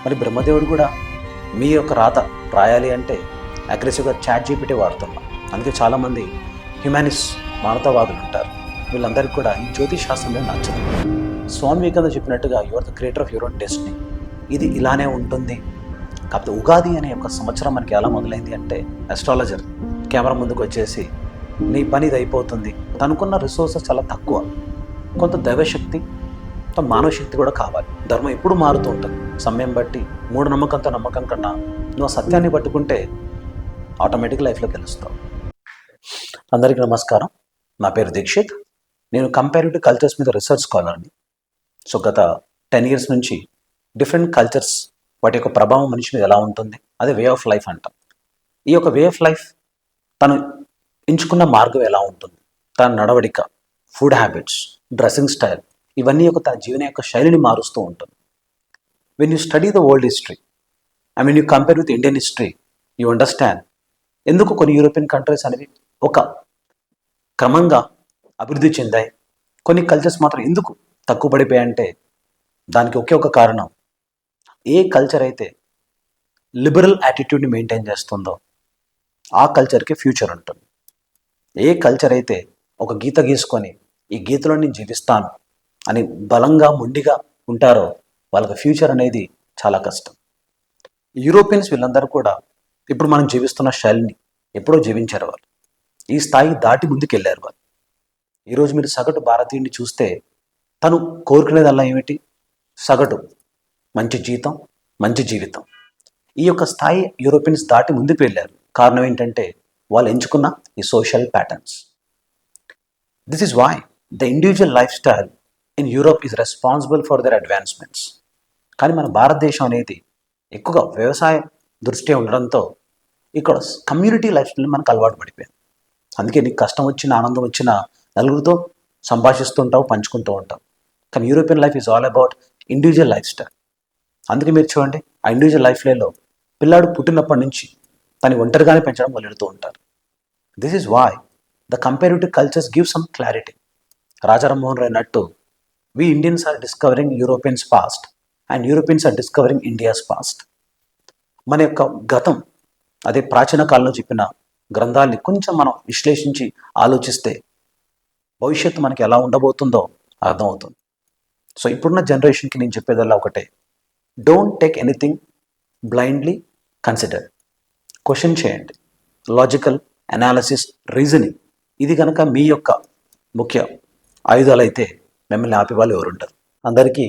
మరి బ్రహ్మదేవుడు కూడా మీ యొక్క రాత రాయాలి అంటే అగ్రెసివ్గా చాట్ జీపీటీ వాడుతున్నాం. అందుకే చాలామంది హ్యుమానిస్ మానవతావాదులు ఉంటారు. వీళ్ళందరికీ కూడా ఈ జ్యోతిష్ శాస్త్రం మీద నచ్చదు. స్వామి వివేకానంద చెప్పినట్టుగా your the creator of your own destiny. ఇది ఇలానే ఉంటుంది. కాకపోతే ఉగాది అనే ఒక సంవత్సరం మనకి ఎలా మొదలైంది అంటే అస్ట్రాలజర్ కెమెరా ముందుకు వచ్చేసి నీ పని ఇది అయిపోతుంది. తనకున్న రిసోర్సెస్ చాలా తక్కువ. కొంత దైవశక్తి, కొంత మానవశక్తి కూడా కావాలి. ధర్మం ఎప్పుడు మారుతూ ఉంటుంది సమయం బట్టి. మూఢనమ్మకంతో నమ్మకం కన్నా నువ్వు ఆ సత్యాన్ని పట్టుకుంటే ఆటోమేటిక్ లైఫ్లో గెలుస్తావు. అందరికీ నమస్కారం. నా పేరు దీక్షిత్. నేను కంపారిటివ్ కల్చర్స్ మీద రీసెర్చ్ స్కాలర్ని. సో గత 10 years నుంచి డిఫరెంట్ కల్చర్స్, వాటి యొక్క ప్రభావం మనిషి మీద ఎలా ఉంటుంది, అదే వే ఆఫ్ లైఫ్ అంటాం. ఈ యొక్క వే ఆఫ్ లైఫ్ తను ఎంచుకున్న మార్గం ఎలా ఉంటుంది, తన నడవడిక, ఫుడ్ హ్యాబిట్స్, డ్రెస్సింగ్ స్టైల్, ఇవన్నీ యొక్క తన జీవన యొక్క శైలిని మారుస్తూ ఉంటుంది. When you study the world history and when you compare with Indian history, you understand ఎందుకు కొన్ని యూరోపియన్ కంట్రీస్ అనేవి ఒక క్రమంగా అభివృద్ధి చెందాయి, కొన్ని కల్చర్స్ మాత్రం ఎందుకు తక్కువ పడిపోయాయంటే దానికి ఒకే ఒక కారణం. ఏ కల్చర్ అయితే లిబరల్ యాటిట్యూడ్ని మెయింటైన్ చేస్తుందో ఆ కల్చర్కి ఫ్యూచర్ ఉంటుంది. ఏ కల్చర్ అయితే ఒక గీత గీసుకొని ఈ గీతలో నేను జీవిస్తాను అని బలంగా మొండిగా ఉంటారో వాళ్ళకి ఫ్యూచర్ అనేది చాలా కష్టం. యూరోపియన్స్ వీళ్ళందరూ కూడా ఇప్పుడు మనం జీవిస్తున్న శైలిని ఎప్పుడో జీవించారు. వాళ్ళు ఈ స్థాయి దాటి ముందుకు వెళ్ళారు. వాళ్ళు ఈరోజు మీరు సగటు భారతీయుడిని చూస్తే తను కోరుకునేదల్లా ఏమిటి? సగటు మంచి జీతం, మంచి జీవితం. ఈ యొక్క స్థాయి యూరోపియన్స్ దాటి ముందుకు వెళ్ళారు. కారణం ఏంటంటే వాళ్ళు ఎంచుకున్న ఈ social patterns. This is why the individual life style in Europe is responsible for their advancements. కానీ మన భారతదేశం అనేది ఎక్కువగా వ్యవసాయ దృష్టి ఉండడంతో ఇక్కడ కమ్యూనిటీ లైఫ్ స్టైల్ మనకు అలవాటు పడిపోయింది. అందుకే నీకు కష్టం వచ్చిన, ఆనందం వచ్చిన నలుగురితో సంభాషిస్తూ ఉంటావు, పంచుకుంటూ ఉంటావు. కానీ European life is all about individual life style. అందుకే మీరు చూడండి, ఆ ఇండివిజువల్ లైఫ్లో పిల్లాడు పుట్టినప్పటి నుంచి తను ఒంటరిగానే పెంచడం మొదలెడుతూ ఉంటారు. This is why the comparative cultures give some clarity. Raja Rammohan Roy అన్నట్టు we Indians are discovering Europeans past and Europeans are discovering India's past. మన యొక్క గతం, అదే ప్రాచీన కాలంలో చెప్పిన గ్రంథాలని కొంచెం మనం విశ్లేషించి ఆలోచిస్తే భవిష్యత్తు మనకి ఎలా ఉండబోతుందో అర్థమవుతుంది. సో ఇప్పుడున్న జనరేషన్కి నేను చెప్పేదల్లా ఒకటే, don't take anything blindly, consider. Question చేయండి. లాజికల్ అనాలిసిస్, రీజనింగ్, ఇది కనుక మీ యొక్క ముఖ్య ఆయుధాలు అయితే మిమ్మల్ని ఆపే వాళ్ళు ఎవరుంటారు? అందరికీ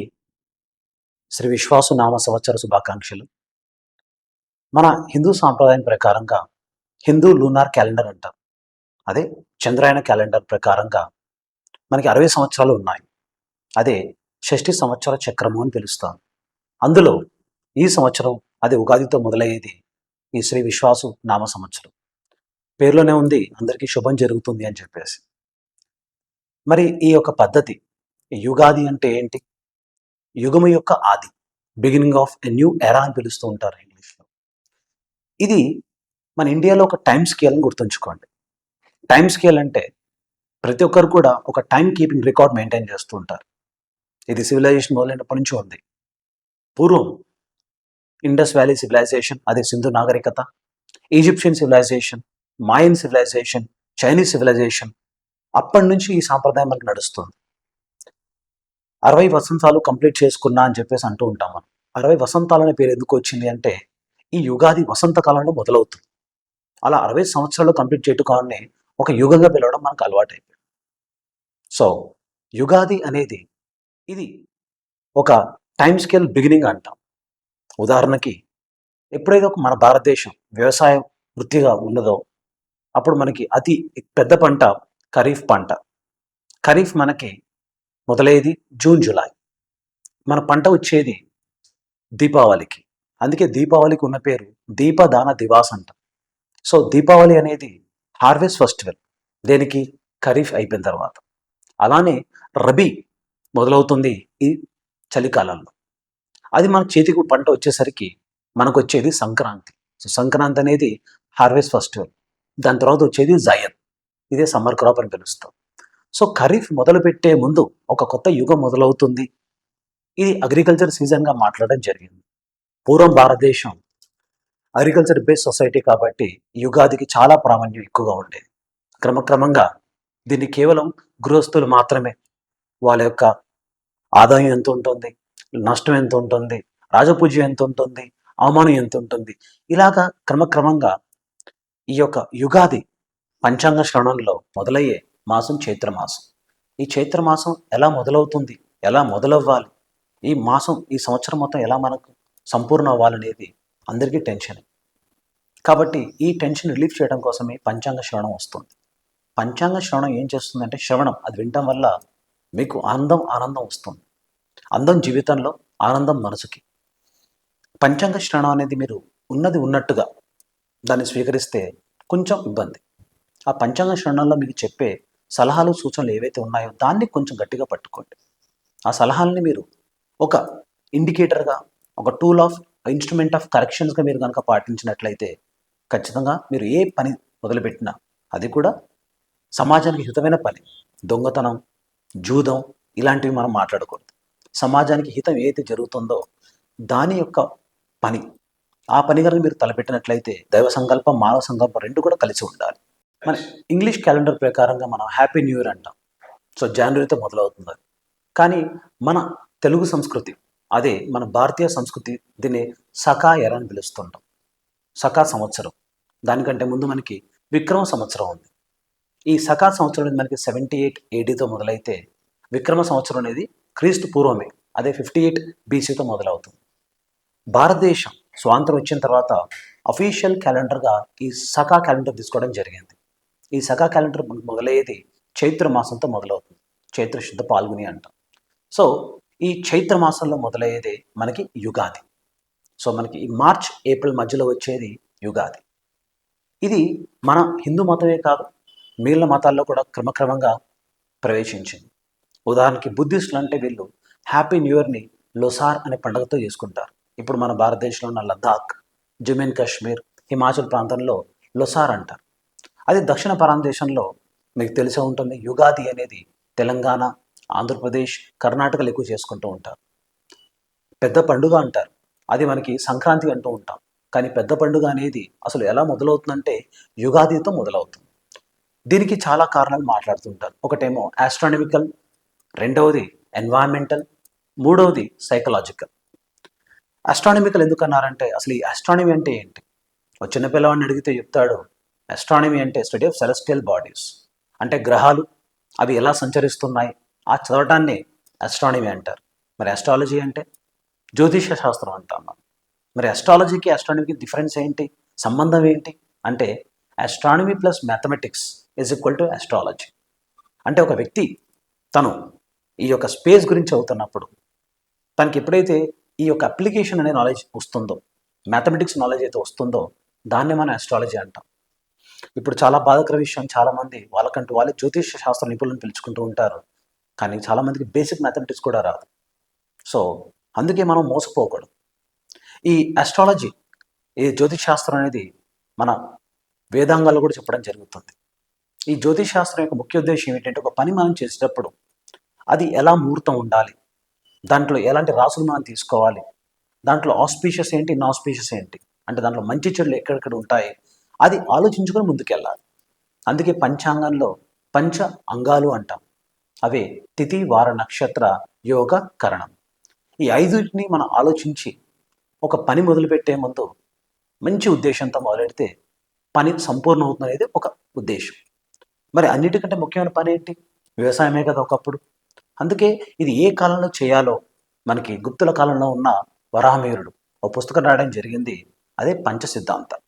శ్రీ విశ్వాసు నామ సంవత్సర శుభాకాంక్షలు. మన హిందూ సాంప్రదాయం ప్రకారంగా హిందూ లూనార్ క్యాలెండర్ అంటారు. అదే చంద్రాయన క్యాలెండర్ ప్రకారంగా మనకి 60 సంవత్సరాలు ఉన్నాయి. అదే షష్ఠి సంవత్సర చక్రము అని పిలుస్తాం. అందులో ఈ సంవత్సరం అదే ఉగాదితో మొదలయ్యేది ఈ శ్రీ విశ్వాసు నామ సంవత్సరం. పేరులోనే ఉంది అందరికీ శుభం జరుగుతుంది అని చెప్పేసి. మరి ఈ యొక్క పద్ధతి, యుగాది అంటే ఏంటి? యుగము యొక్క ఆది, beginning of a new era అని పిలుస్తూ ఉంటారు ఇంగ్లీష్లో. ఇది మన ఇండియాలో ఒక టైం స్కేల్ అని గుర్తుంచుకోండి. టైం స్కేల్ అంటే ప్రతి ఒక్కరు కూడా ఒక టైం కీపింగ్ రికార్డ్ మెయింటైన్ చేస్తూ ఉంటారు. ఇది సివిలైజేషన్ మొదలైనప్పటి నుంచి ఉంది. పూర్వం ఇండస్ వ్యాలీ సివిలైజేషన్, అదే సింధు నాగరికత, Egyptian civilisation, Mayan civilisation, Chinese civilisation, అప్పటి నుంచి ఈ సాంప్రదాయం మనకు నడుస్తుంది. 60 వసంతాలు కంప్లీట్ చేసుకున్నా అని చెప్పేసి అంటూ ఉంటాం మనం. 60 వసంతాలు అనే పేరు ఎందుకు వచ్చింది అంటే ఈ యుగాది వసంతకాలంలో మొదలవుతుంది. అలా 60 సంవత్సరాలు కంప్లీట్ చేయటం ఒక యుగంగా పిలవడం మనకు అలవాటైపోయింది. సో యుగాది అనేది ఇది ఒక టైం స్కేల్ బిగినింగ్ అంటాం. ఉదాహరణకి ఎప్పుడైతే మన భారతదేశం వ్యవసాయం వృత్తిగా ఉన్నదో అప్పుడు మనకి అతి పెద్ద పంట ఖరీఫ్ పంట. ఖరీఫ్ మనకి మొదలయ్యేది జూన్, జూలై. మన పంట వచ్చేది దీపావళికి. అందుకే దీపావళికి ఉన్న పేరు దీపదాన దివాస్ అంట. సో దీపావళి అనేది హార్వెస్ట్ ఫెస్టివల్. దేనికి? ఖరీఫ్ అయిపోయిన తర్వాత. అలానే రబీ మొదలవుతుంది ఈ చలికాలంలో. అది మన చేతికి పంట వచ్చేసరికి మనకు వచ్చేది సంక్రాంతి. సో సంక్రాంతి అనేది హార్వెస్ట్ ఫెస్టివల్. దాని తర్వాత వచ్చేది జయన్, ఇదే సమ్మర్ క్రాప్ అని పిలుస్తాం. సో ఖరీఫ్ మొదలుపెట్టే ముందు ఒక కొత్త యుగం మొదలవుతుంది. ఇది అగ్రికల్చర్ సీజన్గా మాట్లాడడం జరిగింది. పూర్వం భారతదేశం అగ్రికల్చర్ బేస్డ్ సొసైటీ కాబట్టి యుగాదికి చాలా ప్రామాణ్యం ఎక్కువగా ఉండేది. క్రమక్రమంగా దీన్ని కేవలం గృహస్థులు మాత్రమే వాళ్ళ యొక్క ఆదాయం ఎంత ఉంటుంది, నష్టం ఎంత ఉంటుంది, రాజపూజ్యం ఎంత ఉంటుంది, అవమానం ఎంత ఉంటుంది, ఇలాగా క్రమక్రమంగా ఈ యొక్క యుగాది పంచాంగ శ్రవణంలో మొదలయ్యే మాసం చైత్రమాసం. ఈ చైత్రమాసం ఎలా మొదలవుతుంది, ఎలా మొదలవ్వాలి, ఈ సంవత్సరం మొత్తం ఎలా మనకు సంపూర్ణ అవ్వాలనేది అందరికీ టెన్షన్. కాబట్టి ఈ టెన్షన్ రిలీఫ్ చేయడం కోసమే పంచాంగ శ్రవణం వస్తుంది. పంచాంగ శ్రవణం ఏం చేస్తుందంటే, శ్రవణం అది వినటం వల్ల మీకు ఆనందం వస్తుంది. అందం జీవితంలో, ఆనందం మనసుకి. పంచాంగ శ్రవణం అనేది మీరు ఉన్నది ఉన్నట్టుగా దాన్ని స్వీకరిస్తే కొంచెం ఇబ్బంది. ఆ పంచాంగ శ్రవణంలో మీకు చెప్పే సలహాలు సూచనలు ఏవైతే ఉన్నాయో దాన్ని కొంచెం గట్టిగా పట్టుకోండి. ఆ సలహాలని మీరు ఒక ఇండికేటర్గా, ఒక టూల్ ఆఫ్ ఇన్స్ట్రుమెంట్ ఆఫ్ కరెక్షన్స్గా మీరు కనుక పాటించినట్లయితే ఖచ్చితంగా మీరు ఏ పని మొదలుపెట్టినా అది కూడా సమాజానికి హితమైన పని. దొంగతనం, జూదం ఇలాంటివి మనం మాట్లాడకూడదు. సమాజానికి హితం ఏదైతే జరుగుతుందో దాని యొక్క పని, ఆ పని కనుక మీరు తలపెట్టినట్లయితే దైవ సంకల్పం, మానవ సంకల్పం రెండు కూడా కలిసి ఉండాలి. మన ఇంగ్లీష్ క్యాలెండర్ ప్రకారంగా మనం హ్యాపీ న్యూ ఇయర్ అంటాం. సో జనవరితో మొదలవుతుంది అది. కానీ మన తెలుగు సంస్కృతి, అదే మన భారతీయ సంస్కృతి దీన్ని సకా ఎర అని పిలుస్తుంటాం. సకా సంవత్సరం. దానికంటే ముందు మనకి విక్రమ సంవత్సరం ఉంది. ఈ సకా సంవత్సరం అనేది మనకి 78 ADతో మొదలైతే విక్రమ సంవత్సరం అనేది క్రీస్తు పూర్వమే, అదే 58 BCతో మొదలవుతుంది. భారతదేశం స్వాతంత్రం వచ్చిన తర్వాత అఫీషియల్ క్యాలెండర్గా ఈ సకా క్యాలెండర్ తీసుకోవడం జరిగింది. ఈ సకా క్యాలెండర్ మొదలయ్యేది చైత్ర మాసంతో మొదలవుతుంది. చైత్ర శుద్ధ పాల్గొని అంటాం. సో ఈ చైత్ర మాసంలో మొదలయ్యేదే మనకి యుగాది. సో మనకి ఈ మార్చ్ ఏప్రిల్ మధ్యలో వచ్చేది యుగాది. ఇది మన హిందూ మతమే కాదు, మిగిలిన మతాల్లో కూడా క్రమక్రమంగా ప్రవేశించింది. ఉదాహరణకి బుద్ధిస్టులు అంటే వీళ్ళు హ్యాపీ న్యూ ఇయర్ని లొసార్ అనే పండుగతో చేసుకుంటారు. ఇప్పుడు మన భారతదేశంలో ఉన్న లద్దాఖ్, జమ్మూ అండ్ కాశ్మీర్, హిమాచల్ ప్రాంతంలో లొసార్ అంటారు. అది దక్షిణ భారతదేశంలో మీకు తెలిసే ఉంటుంది, యుగాది అనేది తెలంగాణ, ఆంధ్రప్రదేశ్, కర్ణాటకలు ఎక్కువ చేసుకుంటూ ఉంటారు. పెద్ద పండుగ అంటారు, అది మనకి సంక్రాంతి అంటూ ఉంటాం. కానీ పెద్ద పండుగ అనేది అసలు ఎలా మొదలవుతుందంటే యుగాదితో మొదలవుతుంది. దీనికి చాలా కారణాలు మాట్లాడుతుంటారు. ఒకటేమో ఆస్ట్రానమికల్, రెండవది ఎన్వైరన్మెంటల్, మూడవది సైకలాజికల్. ఆస్ట్రానమికల్ ఎందుకన్నారంటే అసలు ఈ ఆస్ట్రానమీ అంటే ఏంటి? ఒక చిన్నపిల్లవాడిని అడిగితే చెప్తాడు, ఆస్ట్రానమీ అంటే స్టడీ ఆఫ్ సెలెస్టియల్ బాడీస్, అంటే గ్రహాలు అవి ఎలా సంచరిస్తున్నాయి ఆ చదవటాన్ని ఆస్ట్రానమీ అంటారు. మరి ఆస్ట్రాలజీ అంటే జ్యోతిష శాస్త్రం అంటాం. మరి ఆస్ట్రాలజీకి ఆస్ట్రానమీకి డిఫరెన్స్ ఏంటి, సంబంధం ఏంటి అంటే astronomy plus mathematics is equal to astrology. అంటే ఒక వ్యక్తి తను ఈ యొక్క స్పేస్ గురించి చదువుతున్నప్పుడు తనకి ఎప్పుడైతే ఈ యొక్క అప్లికేషన్ అనే నాలెడ్జ్ వస్తుందో, మ్యాథమెటిక్స్ నాలెడ్జ్ అయితే వస్తుందో దాన్ని మనం ఆస్ట్రాలజీ అంటాం. ఇప్పుడు చాలా బాధాకర విషయం, చాలామంది వాళ్ళకంటూ వాళ్ళే జ్యోతిష శాస్త్ర నిపుణులను పిలుచుకుంటూ ఉంటారు. కానీ చాలామందికి బేసిక్ మ్యాథమెటిక్స్ కూడా రాదు. సో అందుకే మనం మోసపోకూడదు. ఈ ఆస్ట్రాలజీ, ఈ జ్యోతిష్ శాస్త్రం అనేది మన వేదాంగాల్లో కూడా చెప్పడం జరుగుతుంది. ఈ జ్యోతిష్ శాస్త్రం యొక్క ముఖ్య ఉద్దేశం ఏంటంటే ఒక పని మనం చేసేటప్పుడు అది ఎలా ముహూర్తం ఉండాలి, దాంట్లో ఎలాంటి రాసులు మనం తీసుకోవాలి, దాంట్లో ఆస్పీషియస్ ఏంటి, ఇన్ఆస్పీషియస్ ఏంటి, అంటే దాంట్లో మంచి చెడులు ఎక్కడెక్కడ ఉంటాయి అది ఆలోచించుకొని ముందుకెళ్ళాలి. అందుకే పంచాంగంలో పంచ అంగాలు అంటాం. అవే తిథి, వార, నక్షత్ర, యోగ, కరణం. ఈ ఐదుని మనం ఆలోచించి ఒక పని మొదలుపెట్టే ముందు మంచి ఉద్దేశంతో మొదలెడితే పని సంపూర్ణ అవుతుంది అనేది ఒక ఉద్దేశం. మరి అన్నిటికంటే ముఖ్యమైన పని ఏంటి? వ్యవసాయమే కదా ఒకప్పుడు. అందుకే ఇది ఏ కాలంలో చేయాలో మనకి గుప్తుల కాలంలో ఉన్న వరాహమిహిరుడు ఒక పుస్తకం రాయడం జరిగింది, అదే పంచ సిద్ధాంతం.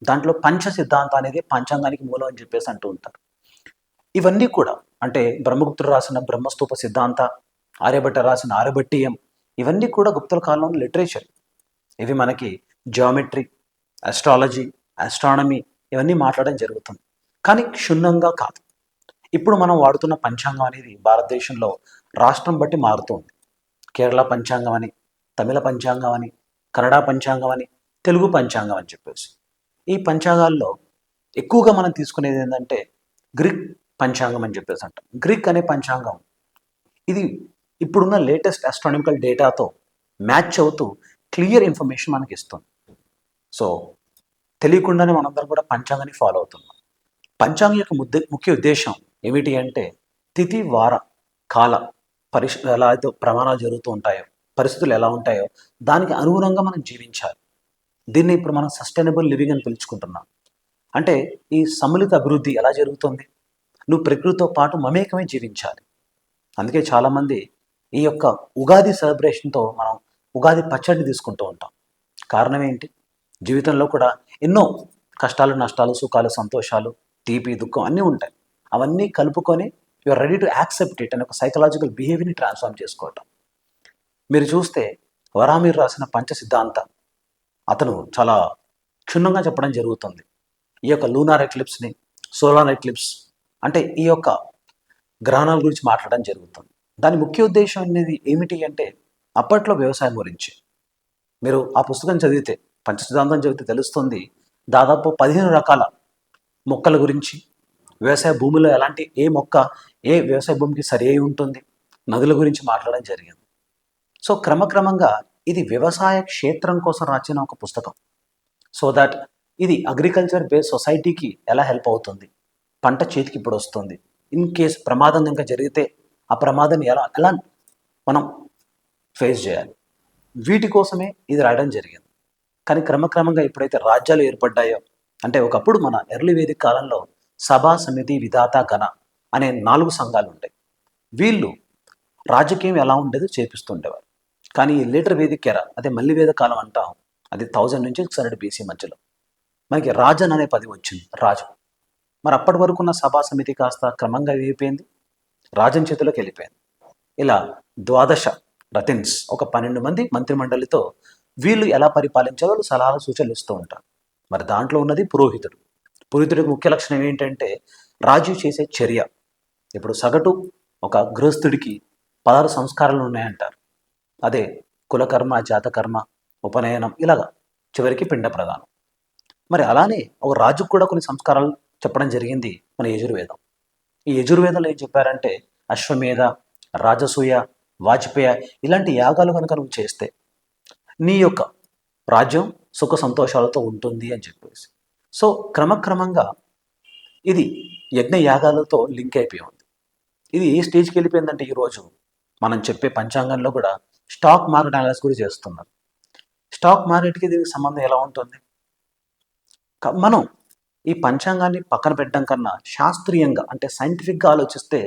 దాంట్లో పంచ సిద్ధాంతం అనేది పంచాంగానికి మూలం అని చెప్పేసి అంటూ ఉంటారు. ఇవన్నీ కూడా అంటే బ్రహ్మగుప్తుడు రాసిన బ్రహ్మస్తూప సిద్ధాంత, ఆర్యభట్ట రాసిన ఆర్యభట్టీయం, ఇవన్నీ కూడా గుప్తుల కాలంలో లిటరేచర్. ఇవి మనకి జియోమెట్రీ, ఆస్ట్రాలజీ, ఆస్ట్రానమీ ఇవన్నీ మాట్లాడడం జరుగుతుంది, కానీ క్షుణ్ణంగా కాదు. ఇప్పుడు మనం వాడుతున్న పంచాంగం అనేది భారతదేశంలో రాష్ట్రం బట్టి మారుతుంది. కేరళ పంచాంగం అని, తమిళ పంచాంగం అని, కన్నడ పంచాంగం అని, తెలుగు పంచాంగం అని చెప్పేసి ఈ పంచాంగాల్లో ఎక్కువగా మనం తీసుకునేది ఏంటంటే గ్రీక్ పంచాంగం అని చెప్పేసి అంటాం. గ్రీక్ అనే పంచాంగం ఇది ఇప్పుడున్న లేటెస్ట్ ఆస్ట్రానమికల్ డేటాతో మ్యాచ్ అవుతూ క్లియర్ ఇన్ఫర్మేషన్ మనకి ఇస్తుంది. సో తెలియకుండానే మనందరం కూడా పంచాంగాన్ని ఫాలో అవుతున్నాం. పంచాంగం యొక్క ముఖ్య ఉద్దేశం ఏమిటి అంటే తిథి వార కాల ఎలా అయితే ప్రమాణాలు జరుగుతూ ఉంటాయో, పరిస్థితులు ఎలా ఉంటాయో దానికి అనుగుణంగా మనం జీవించాలి. దీన్ని ఇప్పుడు మనం సస్టైనబుల్ లివింగ్ అని పిలుచుకుంటున్నాం. అంటే ఈ సమ్మిళిత అభివృద్ధి ఎలా జరుగుతుంది? నువ్వు ప్రకృతితో పాటు మమేకమే జీవించాలి. అందుకే చాలామంది ఈ యొక్క ఉగాది సెలబ్రేషన్తో మనం ఉగాది పచ్చడిని తీసుకుంటూ ఉంటాం. కారణం ఏంటి? జీవితంలో కూడా ఎన్నో కష్టాలు, నష్టాలు, సుఖాలు, సంతోషాలు, తీపి, దుఃఖం అన్నీ ఉంటాయి. అవన్నీ కలుపుకొని you are ready to accept it అనే ఒక సైకలాజికల్ బిహేవియర్ని ట్రాన్స్ఫార్మ్ చేసుకోవటం. మీరు చూస్తే వరామీర్ రాసిన పంచ సిద్ధాంత అతను చాలా క్షుణ్ణంగా చెప్పడం జరుగుతుంది. ఈ యొక్క లూనార్ ఎక్లిప్స్ని, సోలార్ ఎక్లిప్స్ అంటే ఈ యొక్క గ్రహణాల గురించి మాట్లాడడం జరుగుతుంది. దాని ముఖ్య ఉద్దేశం అనేది ఏమిటి అంటే అప్పట్లో వ్యవసాయం గురించి. మీరు ఆ పుస్తకం చదివితే, పంచ సిద్ధాంతం చదివితే తెలుస్తుంది, దాదాపు 15 రకాల మొక్కల గురించి, వ్యవసాయ భూమిలో ఎలాంటి ఏ మొక్క ఏ వ్యవసాయ భూమికి సరి అయి ఉంటుంది, నదుల గురించి మాట్లాడడం జరిగింది. సో క్రమక్రమంగా ఇది వ్యవసాయ క్షేత్రం కోసం రాసిన ఒక పుస్తకం. సో దట్ ఇది అగ్రికల్చర్ బేస్డ్ సొసైటీకి ఎలా హెల్ప్ అవుతుంది, పంట చేతికి ఇప్పుడు వస్తుంది, ఇన్ కేస్ ప్రమాదం కనుక జరిగితే ఆ ప్రమాదాన్ని ఎలా ఎలా మనం ఫేస్ చేయాలి, వీటి కోసమే ఇది రాయడం జరిగింది. కానీ క్రమక్రమంగా ఎప్పుడైతే రాజ్యాలు ఏర్పడ్డాయో, అంటే ఒకప్పుడు మన ఎర్లీ వేదిక కాలంలో సభా, సమితి, విధాత, గణ అనే 4 సంఘాలు ఉంటాయి. వీళ్ళు రాజకీయం ఎలా ఉండేదో చేపిస్తుండేవారు. కానీ ఈ లేటర్ వేదిక ఎరా, అదే మళ్ళీ వేద కాలం అంటాం, అది 1000 నుంచి 600 BC మధ్యలో మనకి రాజన్ అనే పదవి వచ్చింది, రాజు. మరి అప్పటి వరకు ఉన్న సభా సమితి కాస్త క్రమంగా అయిపోయింది, రాజన్ చేతిలోకి వెళ్ళిపోయింది. ఇలా ద్వాదశ రతిన్స్, ఒక 12 మంది మంత్రిమండలితో వీళ్ళు ఎలా పరిపాలించాలో వాళ్ళు సలహాలు సూచనలు ఇస్తూ ఉంటారు. మరి దాంట్లో ఉన్నది పురోహితుడు. పురోహితుడికి ముఖ్య లక్షణం ఏంటంటే రాజు చేసే చర్య. ఇప్పుడు సగటు ఒక గృహస్థుడికి 16 సంస్కారాలు ఉన్నాయంటారు. అదే కులకర్మ, జాతకర్మ, ఉపనయనం, ఇలాగా చివరికి పిండ ప్రదానం. మరి అలానే ఒక రాజుకు కూడా కొన్ని సంస్కారాలు చెప్పడం జరిగింది మన యజుర్వేదం. ఈ యజుర్వేదంలో ఏం చెప్పారంటే అశ్వమేధ, రాజసూయ, వాజపేయ ఇలాంటి యాగాలు కనుక నువ్వు చేస్తే నీ యొక్క రాజ్యం సుఖ సంతోషాలతో ఉంటుంది అని చెప్పేసి. సో క్రమక్రమంగా ఇది యజ్ఞ యాగాలతో లింక్ అయిపోయి ఉంది. ఇది ఏ స్టేజ్కి వెళ్ళిపోయిందంటే ఈరోజు మనం చెప్పే పంచాంగంలో కూడా స్టాక్ మార్కెట్ అనాలిసిస్ కూడా చేస్తున్నారు. స్టాక్ మార్కెట్కి దీనికి సంబంధం ఎలా ఉంటుంది? మనం ఈ పంచాంగాన్ని పక్కన పెట్టడం కన్నా శాస్త్రీయంగా అంటే సైంటిఫిక్గా ఆలోచిస్తే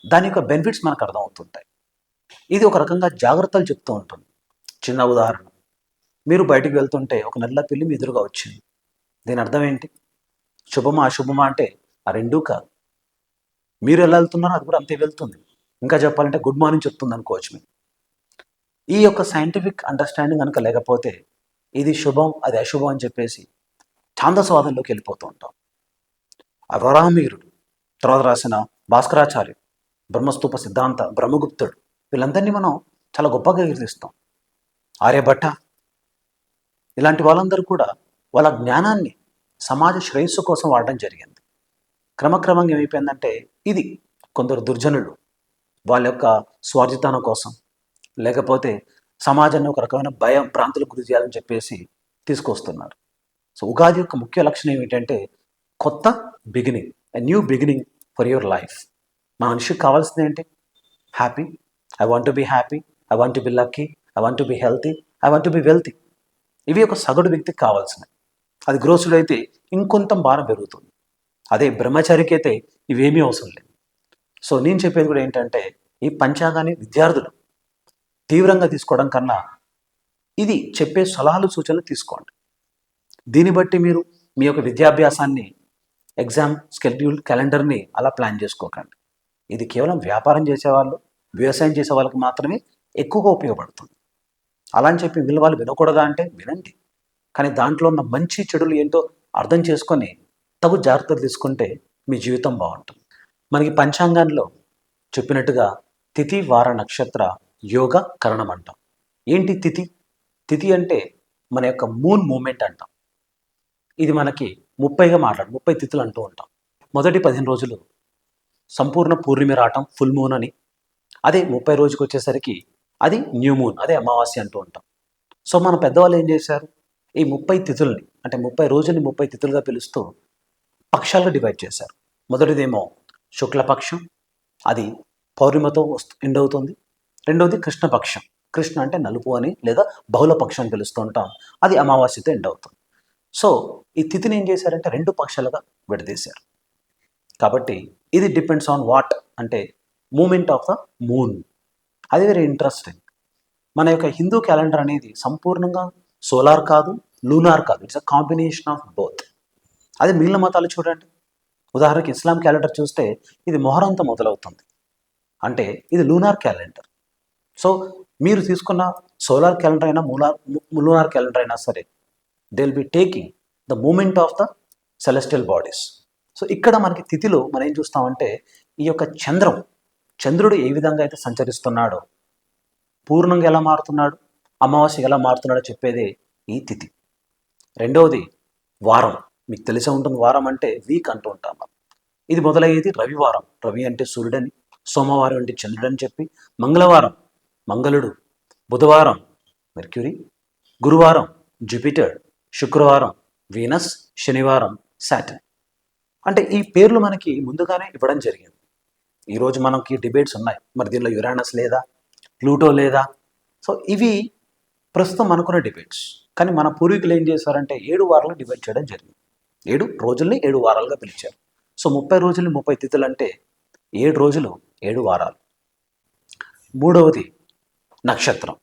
దాని యొక్క బెనిఫిట్స్ మనకు అర్థమవుతుంటాయి. ఇది ఒక రకంగా జాగ్రత్తలు చెప్తూ ఉంటుంది. చిన్న ఉదాహరణ, మీరు బయటికి వెళ్తుంటే ఒక నల్ల పిల్లి మీ ఎదురుగా వచ్చింది. దీని అర్థం ఏంటి? శుభమా అశుభమా అంటే ఆ రెండూ కాదు. మీరు ఎలా వెళ్తున్నారో అది కూడా అంతే వెళ్తుంది. ఇంకా చెప్పాలంటే గుడ్ మార్నింగ్ చెప్తుంది అనుకోవచ్చు. మీరు ఈ యొక్క సైంటిఫిక్ అండర్స్టాండింగ్ కనుక లేకపోతే ఇది శుభం అది అశుభం అని చెప్పేసి ఛాందసవాదంలోకి వెళ్ళిపోతూ ఉంటాం. ఆ వరాహమిహిరుడు, తర్వాత రాసిన భాస్కరాచార్య, బ్రహ్మస్తూప సిద్ధాంత, బ్రహ్మగుప్తుడు, వీళ్ళందరినీ మనం చాలా గొప్పగా కీర్తిస్తాం. ఆర్యభట్ట, ఇలాంటి వాళ్ళందరూ కూడా వాళ్ళ జ్ఞానాన్ని సమాజ శ్రేయస్సు కోసం వాడడం జరిగింది. క్రమక్రమంగా ఏమైపోయిందంటే ఇది కొందరు దుర్జనులు వాళ్ళ యొక్క స్వార్థితానం కోసం, లేకపోతే సమాజాన్ని ఒక రకమైన భయం భ్రాంతులకు గురి చేయాలని చెప్పేసి తీసుకొస్తున్నారు. సో ఉగాది యొక్క ముఖ్య లక్షణం ఏమిటంటే కొత్త beginning, a new beginning for your life. మా మనిషికి కావాల్సింది ఏంటి? Happy. I want to be happy, I want to be lucky, I want to be healthy, I want to be wealthy. ఇవి ఒక సగటు వ్యక్తికి కావాల్సినవి. అది గృహస్థుడు అయితే ఇంకొంత భారం పెరుగుతుంది. అదే బ్రహ్మచారికి అయితే ఇవేమీ అవసరం లేదు. సో నేను చెప్పేది కూడా ఏంటంటే ఈ పంచాంగాన్ని విద్యార్థులు తీవ్రంగా తీసుకోవడం కన్నా ఇది చెప్పే సలహాలు సూచనలు తీసుకోండి. దీన్ని బట్టి మీరు మీ యొక్క విద్యాభ్యాసాన్ని, ఎగ్జామ్ షెడ్యూల్ క్యాలెండర్ని అలా ప్లాన్ చేసుకోకండి. ఇది కేవలం వ్యాపారం చేసేవాళ్ళు, వ్యవసాయం చేసే వాళ్ళకి మాత్రమే ఎక్కువగా ఉపయోగపడుతుంది. అలా అని చెప్పి వీళ్ళు వాళ్ళు వినకూడదా అంటే వినండి. కానీ దాంట్లో ఉన్న మంచి చెడులు ఏంటో అర్థం చేసుకొని తగు జాగ్రత్తలు తీసుకుంటే మీ జీవితం బాగుంటుంది. మనకి పంచాంగాల్లో చెప్పినట్టుగా తిథి, వార, నక్షత్ర, యోగ, కరణం అంటాం. ఏంటి తిథి? తిథి అంటే మన యొక్క మూన్ మూమెంట్ అంటాం. ఇది మనకి 30 తిథులు అంటూ ఉంటాం. మొదటి 15 రోజులు సంపూర్ణ పూర్ణిమ రావటం, ఫుల్ మూన్ అని. అదే 30 రోజుకి వచ్చేసరికి అది న్యూ మూన్, అదే అమావాస్య అంటూ ఉంటాం. సో మన పెద్దవాళ్ళు ఏం చేశారు, ఈ 30 తిథుల్ని అంటే 30 రోజుల్ని 30 తిథులుగా పిలుస్తూ పక్షాలుగా డివైడ్ చేశారు. మొదటిదేమో శుక్లపక్షం, అది పౌర్ణిమతో ఎండ్ అవుతుంది. రెండవది కృష్ణపక్షం, కృష్ణ అంటే నలుపు అని లేదా బహుళపక్షం అని పిలుస్తూ ఉంటాం, అది అమావాస్యతో ఎండ్ అవుతుంది. సో ఈ తిథిని ఏం చేశారంటే 2 పక్షాలుగా విడదీశారు. కాబట్టి ఇది డిపెండ్స్ ఆన్ వాట్ అంటే మూమెంట్ ఆఫ్ ద మూన్. అది వెరీ ఇంట్రెస్టింగ్. మన యొక్క హిందూ క్యాలెండర్ అనేది సంపూర్ణంగా సోలార్ కాదు, లూనార్ కాదు, it's a combination of both. అదే మిగిలిన మతాలు చూడండి, ఉదాహరణకి ఇస్లాం క్యాలెండర్ చూస్తే ఇది మొహరంతో మొదలవుతుంది, అంటే ఇది లూనార్ క్యాలెండర్. సో మీరు తీసుకున్న సోలార్ క్యాలెండర్ అయినా లూనార్ క్యాలెండర్ అయినా సరే, they will be taking the moment of the celestial bodies. So ఇక్కడ మనకి తిథిలో మనం ఏం చూస్తామంటే ఈ యొక్క చంద్రుడు ఏ విధంగా అయితే సంచరిస్తున్నాడో, పూర్ణంగా ఎలా మారుతున్నాడు, అమావాస్య ఎలా మారుతున్నాడో చెప్పేదే ఈ తిథి. రెండవది వారం. మీకు తెలిసే ఉంటుంది, వారం అంటే వీక్ అంటూ ఉంటాం మనం. ఇది మొదలయ్యేది రవివారం, రవి అంటే సూర్యుడని, సోమవారం అంటే చంద్రుడని చెప్పి, మంగళవారం మంగళుడు, బుధవారం మెర్క్యూరీ, గురువారం జూపిటర్, శుక్రవారం వీనస్, శనివారం సాటర్న్. అంటే ఈ పేర్లు మనకి ముందుగానే ఇవ్వడం జరిగింది. ఈరోజు మనకి డిబేట్స్ ఉన్నాయి, మరి దీనిలో యురానస్ లేదా, ప్లూటో లేదా. సో ఇవి ప్రస్తుతం అనుకున్న డిబేట్స్. కానీ మన పూర్వీకులు ఏం చేశారంటే 7 వారాలు డివైడ్ చేయడం జరిగింది. 7 రోజుల్ని 7 వారాలుగా పిలిచారు. సో 30 రోజుల్ని 30 తిథులు అంటే 7 రోజులు 7 వారాలు. మూడవది నక్షత్రం,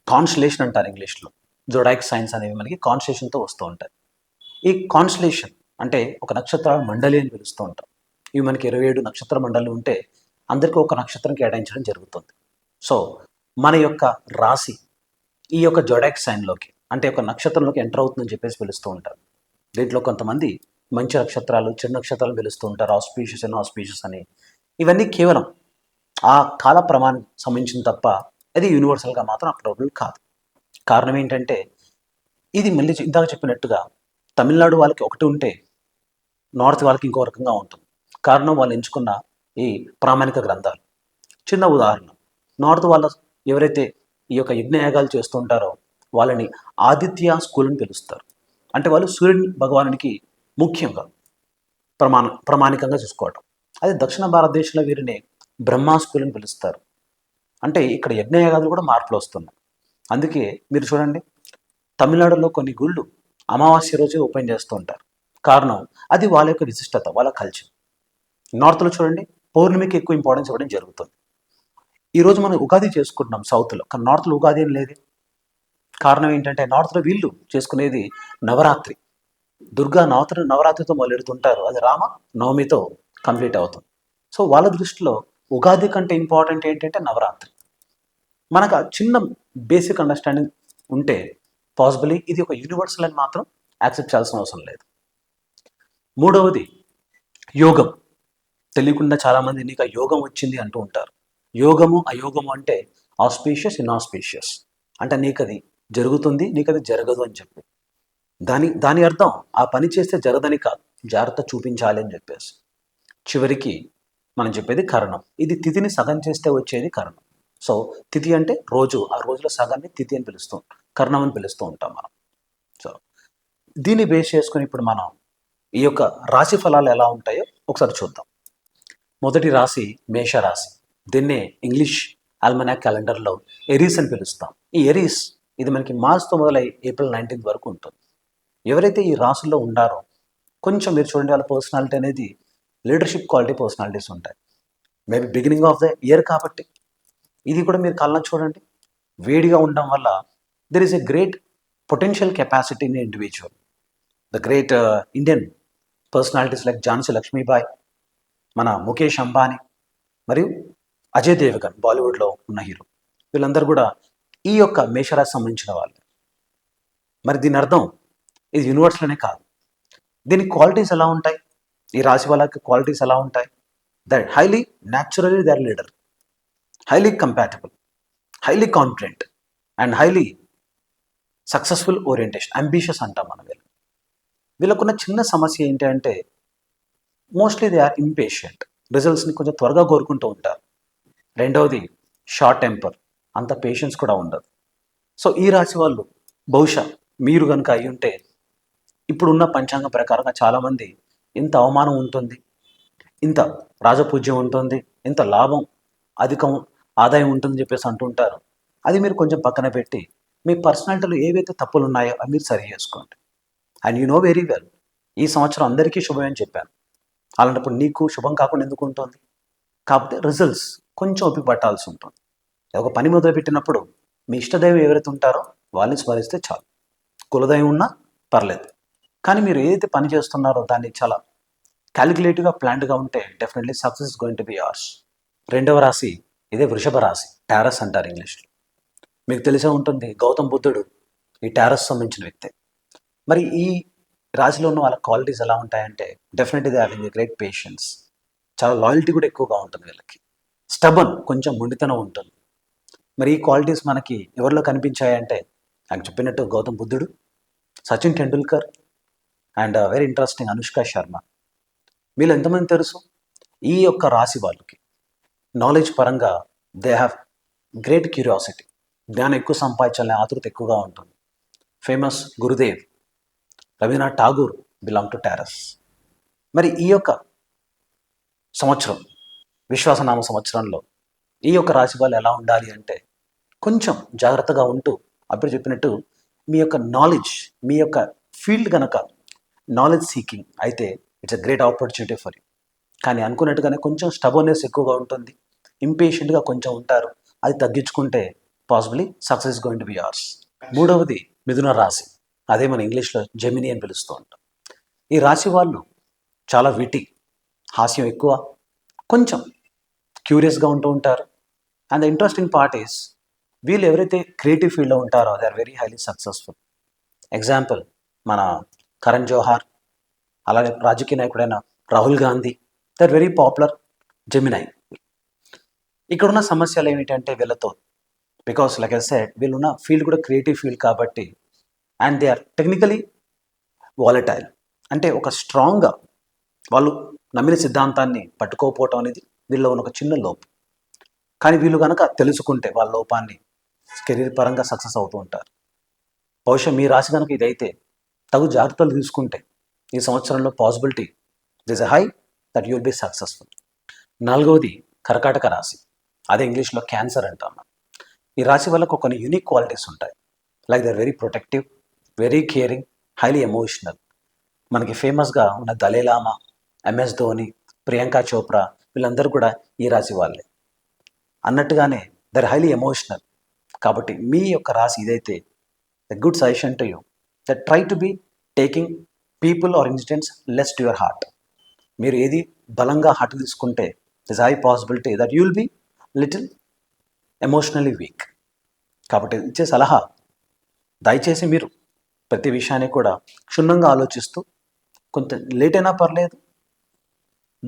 కాన్స్టలేషన్ అంటారు ఇంగ్లీష్లో. జోడాయిక్ సైన్స్ అనేవి మనకి కాన్స్టలేషన్తో వస్తూ ఉంటాయి. ఈ కాన్స్టలేషన్ అంటే ఒక నక్షత్రాల మండలి అని పిలుస్తూ ఉంటాం. ఇవి మనకి 27 నక్షత్ర మండలి ఉంటే అందరికీ ఒక నక్షత్రం కేటాయించడం జరుగుతుంది. సో మన యొక్క రాశి ఈ యొక్క జోడాయిక్ సైన్లోకి అంటే ఒక నక్షత్రంలోకి ఎంటర్ అవుతుందని చెప్పేసి పిలుస్తూ ఉంటారు. దీంట్లో కొంతమంది మంచి నక్షత్రాలు, చెడు నక్షత్రాలు పిలుస్తూ ఉంటారు, ఆస్పీషియస్ అని. ఇవన్నీ కేవలం ఆ కాల ప్రమాణం సంబంధించిన తప్ప అది యూనివర్సల్గా మాత్రం అప్లికబుల్ కాదు. కారణం ఏంటంటే ఇది మళ్ళీ ఇందాక చెప్పినట్టుగా తమిళనాడు వాళ్ళకి ఒకటి ఉంటే నార్త్ వాళ్ళకి ఇంకో రకంగా ఉంటుంది. కారణం వాళ్ళు ఎంచుకున్న ఈ ప్రామాణిక గ్రంథాలు. చిన్న ఉదాహరణ, నార్త్ వాళ్ళ ఎవరైతే ఈ యొక్క యజ్ఞయాగాలు చేస్తూ ఉంటారో వాళ్ళని ఆదిత్య స్కూల్ అని పిలుస్తారు. అంటే వాళ్ళు సూర్యుని భగవానునికి ముఖ్యంగా ప్రామాణికంగా చూసుకోవటం. అదే దక్షిణ భారతదేశంలో వీరిని బ్రహ్మా స్కూల్ అని పిలుస్తారు. అంటే ఇక్కడ యజ్ఞయాగాలు కూడా మార్పులు వస్తున్నాయి. అందుకే మీరు చూడండి, తమిళనాడులో కొన్ని గుళ్ళు అమావాస్య రోజే ఓపెన్ చేస్తూ ఉంటారు. కారణం అది వాళ్ళ యొక్క విశిష్టత, వాళ్ళ కల్చర్. నార్త్లో చూడండి, పౌర్ణమికి ఎక్కువ ఇంపార్టెన్స్ ఇవ్వడం జరుగుతుంది. ఈరోజు మనం ఉగాది చేసుకుంటున్నాం సౌత్లో, కానీ నార్త్లో ఉగాది ఏం లేదు. కారణం ఏంటంటే నార్త్లో వీళ్ళు చేసుకునేది నవరాత్రి, దుర్గా నవరాత్రితో మొదలెడుతుంటారు, అది రామ నవమితో కంప్లీట్ అవుతుంది. సో వాళ్ళ దృష్టిలో ఉగాది కంటే ఇంపార్టెంట్ ఏంటంటే నవరాత్రి. మనకు చిన్న బేసిక్ అండర్స్టాండింగ్ ఉంటే పాసిబిలీ ఇది ఒక యూనివర్సల్ అని మాత్రం యాక్సెప్ట్ చేయాల్సిన అవసరం లేదు. మూడవది యోగం. తెలియకుండా చాలామంది నీకు యోగం వచ్చింది అంటూ ఉంటారు. యోగము అయోగము అంటే ఆస్పీషియస్, ఇన్ఆస్పీషియస్. అంటే నీకు అది జరుగుతుంది, నీకు అది జరగదు అని చెప్పి. దాని అర్థం ఆ పని చేస్తే జరగదని కాదు, జాగ్రత్త చూపించాలి అని చెప్పేసి. చివరికి మనం చెప్పేది కరణం. ఇది తిథిని సగం చేస్తే వచ్చేది కరణం. సో తిథి అంటే రోజు, ఆ రోజుల సగాన్ని తిథి అని పిలుస్తూ, కరణం అని పిలుస్తూ ఉంటాం మనం. సో దీన్ని బేస్ చేసుకుని ఇప్పుడు మనం ఈ యొక్క రాశి ఫలాలు ఎలా ఉంటాయో ఒకసారి చూద్దాం. మొదటి రాశి మేషరాశి. దీన్నే ఇంగ్లీష్ ఆల్మనాక్ క్యాలెండర్లో ఎరీస్ అని పిలుస్తాం. ఈ ఎరీస్ ఇది మనకి మార్చ్తో మొదలై ఏప్రిల్ 19 వరకు ఉంటుంది. ఎవరైతే ఈ రాశుల్లో ఉండారో కొంచెం మీరు చూడండి, వాళ్ళ పర్సనాలిటీ అనేది లీడర్షిప్ క్వాలిటీ పర్సనాలిటీస్ ఉంటాయి. Maybe beginning of the year కాబట్టి. ఇది కూడా మీరు కళ్ళని చూడండి, వేడిగా ఉండడం వల్ల there is a great potential capacity in individual. The great Indian personalities like Jhansi Lakshmibai, మన ముఖేష్ అంబానీ మరియు అజయ్ దేవగన్ బాలీవుడ్లో ఉన్న హీరో, వీళ్ళందరూ కూడా ఈ యొక్క మేషరాశి సంబంధించిన వాళ్ళు. మరి దీని అర్థం ఇది యూనివర్స్లోనే కాదు. దీని క్వాలిటీస్ ఎలా ఉంటాయి, ఈ రాశి వాళ్ళకి క్వాలిటీస్ ఎలా ఉంటాయి? That highly naturally they are leader, highly compatible, highly confident and highly successful orientation, ambitious అంటాం మనం. వీళ్ళకున్న చిన్న సమస్య ఏంటి అంటే మోస్ట్లీ దే ఆర్ ఇంపేషెంట్, రిజల్ట్స్ని కొంచెం త్వరగా కోరుకుంటూ ఉంటారు. రెండవది షార్ట్ టెంపర్, అంత పేషెన్స్ కూడా ఉండదు. సో ఈ రాశి వాళ్ళు బహుశా మీరు కనుక అయి ఉంటే ఇప్పుడున్న పంచాంగం ప్రకారంగా చాలామంది ఇంత అవమానం ఉంటుంది, ఇంత రాజపూజ్యం ఉంటుంది, ఇంత లాభం అధికం ఆదాయం ఉంటుందని చెప్పేసి అంటుంటారు. అది మీరు కొంచెం పక్కన పెట్టి మీ పర్సనాలిటీలో ఏవైతే తప్పులు ఉన్నాయో అవి మీరు సరి చేసుకోండి. And you know very well ఈ సంవత్సరం అందరికీ శుభమే అని చెప్పాను. అలాంటప్పుడు నీకు శుభం కాకుండా ఎందుకు ఉంటుంది? కాకపోతే రిజల్ట్స్ కొంచెం ఓపిక పట్టాల్సి ఉంటుంది. ఒక పని మొదలుపెట్టినప్పుడు మీ ఇష్టదైవం ఎవరైతే ఉంటారో వాళ్ళని స్మరిస్తే చాలు. కులదైవం ఉన్నా పర్లేదు, కానీ మీరు ఏదైతే పని చేస్తున్నారో దాన్ని చాలా క్యాలిక్యులేటివ్గా ప్లాన్డ్గా ఉంటే definitely success is going to B yours. రెండవ రాశి ఇదే వృషభ రాశి, టారస్ అంటారు ఇంగ్లీష్లో. మీకు తెలిసే ఉంటుంది గౌతమ్ బుద్ధుడు ఈ టారస్ సంబంధించిన వ్యక్తే. మరి ఈ రాశిలో ఉన్న వాళ్ళ క్వాలిటీస్ ఎలా ఉంటాయంటే definitely they having a great patience, చాలా లాయల్టీ కూడా ఎక్కువగా ఉంటుంది వీళ్ళకి. స్టబన్, కొంచెం మొండితనం ఉంటుంది. మరి ఈ క్వాలిటీస్ మనకి ఎవరిలో కనిపించాయంటే నాకు చెప్పినట్టు గౌతమ్ బుద్ధుడు, Sachin Tendulkar and very interesting Anushka Sharma. వీళ్ళు ఎంతమంది తెలుసు? ఈ యొక్క రాశి వాళ్ళకి నాలెడ్జ్ పరంగా దే హ్యావ్ గ్రేట్ క్యూరియాసిటీ, జ్ఞానం ఎక్కువ సంపాదించాలనే ఆతృత ఎక్కువగా ఉంటుంది. Famous Gurudev Rabindranath Tagore belong to Taurus. మరి ఈ యొక్క సంవత్సరం విశ్వాసనామ సంవత్సరంలో ఈ యొక్క రాశి వాళ్ళు ఎలా ఉండాలి అంటే కొంచెం జాగ్రత్తగా ఉంటూ అప్పుడు చెప్పినట్టు మీ యొక్క నాలెడ్జ్, మీ యొక్క ఫీల్డ్ కనుక నాలెడ్జ్ సీకింగ్ అయితే it's a great opportunity for you. కానీ అనుకున్నట్టుగానే కొంచెం స్టబర్నెస్ ఎక్కువగా ఉంటుంది, ఇంపేషెంట్గా కొంచెం ఉంటారు. అది తగ్గించుకుంటే possibly success going to B yours. మూడవది మిథున రాశి, అదే మన ఇంగ్లీష్లో జెమిని అని పిలుస్తూ ఉంటాం. ఈ రాశి వాళ్ళు చాలా విటి, హాస్యం ఎక్కువ, కొంచెం క్యూరియస్గా ఉంటూ ఉంటారు. And the interesting part is వీళ్ళు ఎవరైతే క్రియేటివ్ ఫీల్డ్లో ఉంటారో they are very highly successful. Example మన కరణ్ జోహార్, అలాగే రాజకీయ నాయకుడైన Rahul Gandhi, they are very popular Gemini. ఇక్కడున్న సమస్యలు ఏమిటంటే వీళ్ళతో బికాస్ లైక్ ఐ సెడ్ వీళ్ళున్న ఫీల్డ్ కూడా క్రియేటివ్ ఫీల్డ్ కాబట్టి and they are technically volatile. అంటే ఒక స్ట్రాంగ్గా వాళ్ళు నమ్మిన సిద్ధాంతాన్ని పట్టుకోకపోవటం అనేది వీళ్ళలో ఉన్న ఒక చిన్న లోపం. కానీ వీళ్ళు కనుక తెలుసుకుంటే వాళ్ళ లోపాన్ని కెరీర్ పరంగా సక్సెస్ అవుతూ ఉంటారు. బహుశా మీ రాశి కనుక ఇదైతే తగు జాగ్రత్తలు తీసుకుంటే ఈ సంవత్సరంలో possibility this a high that you'll be successful. నాలుగవది కర్కాటక రాశి, అదే ఇంగ్లీష్లో క్యాన్సర్ అంటాం. ఈ రాశి వాళ్ళకు కొన్ని యూనిక్ క్వాలిటీస్ ఉంటాయి. Like they are very protective, very caring, highly emotional. మనకి ఫేమస్గా ఉన్న దలైలామా, ఎంఎస్ ధోని, ప్రియాంక చోప్రా వీళ్ళందరూ కూడా ఈ రాశి వాళ్ళే. అన్నట్టుగానే దే ఆర్ హైలీ ఎమోషనల్. కాబట్టి మీ యొక్క రాశి ఇదైతే the good suggestion to you that try to be taking people are incidents less to your heart. మీరు ఏది బలంగా హార్ట్ తీసుకుంటే this high possibility that you will be little emotionally weak. కాబట్టి ఇచ్చే సలహా దయచేసి మీరు ప్రతి విషయాన్ని కూడా క్షుణ్ణంగా ఆలోచిస్తూ కొంత లేట్ అయినా పర్లేదు